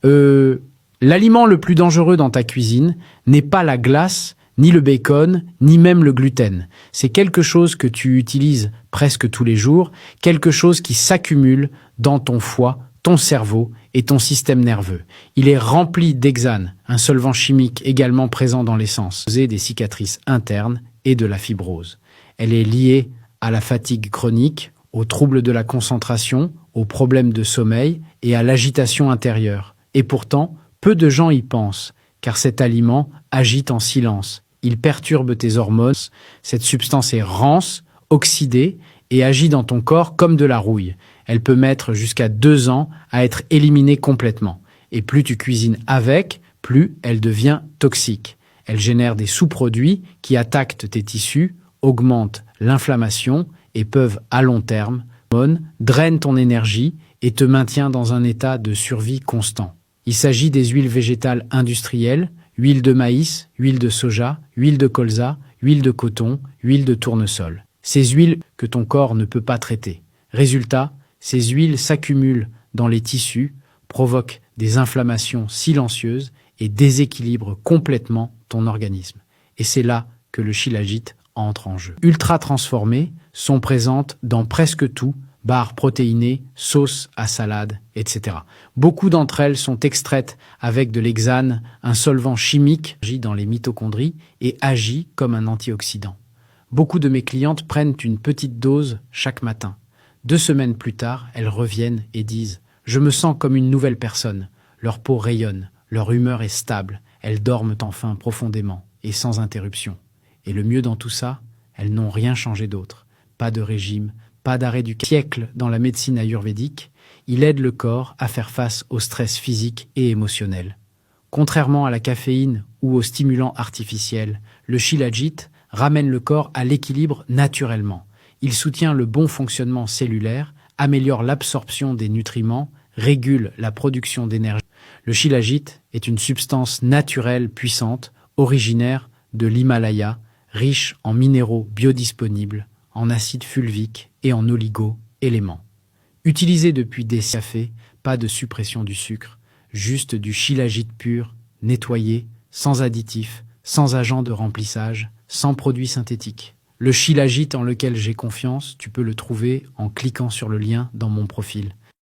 L'aliment le plus dangereux dans ta cuisine n'est pas la glace, ni le bacon, ni même le gluten. C'est quelque chose que tu utilises presque tous les jours, quelque chose qui s'accumule dans ton foie, ton cerveau et ton système nerveux. Il est rempli d'hexane, un solvant chimique également présent dans l'essence, des cicatrices internes et de la fibrose. Elle est liée à la fatigue chronique, aux troubles de la concentration, aux problèmes de sommeil et à l'agitation intérieure. Et pourtant, peu de gens y pensent, car cet aliment agite en silence. Il perturbe tes hormones, cette substance est rance, oxydée et agit dans ton corps comme de la rouille. Elle peut mettre jusqu'à 2 ans à être éliminée complètement. Et plus tu cuisines avec, plus elle devient toxique. Elle génère des sous-produits qui attaquent tes tissus, augmentent l'inflammation et peuvent, à long terme, drainent ton énergie et te maintient dans un état de survie constant. Il s'agit des huiles végétales industrielles, huile de maïs, huile de soja, huile de colza, huile de coton, huile de tournesol. Ces huiles que ton corps ne peut pas traiter. Résultat, ces huiles s'accumulent dans les tissus, provoquent des inflammations silencieuses et déséquilibrent complètement ton organisme. Et c'est là que le shilajit entre en jeu. Ultra transformées, sont présentes dans presque tout, barres protéinées, sauces à salade, etc. Beaucoup d'entre elles sont extraites avec de l'hexane, un solvant chimique qui agit dans les mitochondries et agit comme un antioxydant. Beaucoup de mes clientes prennent une petite dose chaque matin. 2 semaines plus tard, elles reviennent et disent « Je me sens comme une nouvelle personne. Leur peau rayonne, leur humeur est stable, elles dorment enfin profondément et sans interruption. Et le mieux dans tout ça, elles n'ont rien changé d'autre. Pas de régime, pas d'arrêt du siècle dans la médecine ayurvédique. Il aide le corps à faire face au stress physique et émotionnel. Contrairement à la caféine ou aux stimulants artificiels, le shilajit ramène le corps à l'équilibre naturellement. Il soutient le bon fonctionnement cellulaire, améliore l'absorption des nutriments, régule la production d'énergie. Le shilajit est une substance naturelle puissante, originaire de l'Himalaya, riche en minéraux biodisponibles, en acide fulvique et en oligo-éléments. Utilisé depuis des cafés, pas de suppression du sucre, juste du shilajit pur, nettoyé, sans additifs, sans agents de remplissage, sans produits synthétiques. Le shilajit en lequel j'ai confiance, tu peux le trouver en cliquant sur le lien dans mon profil.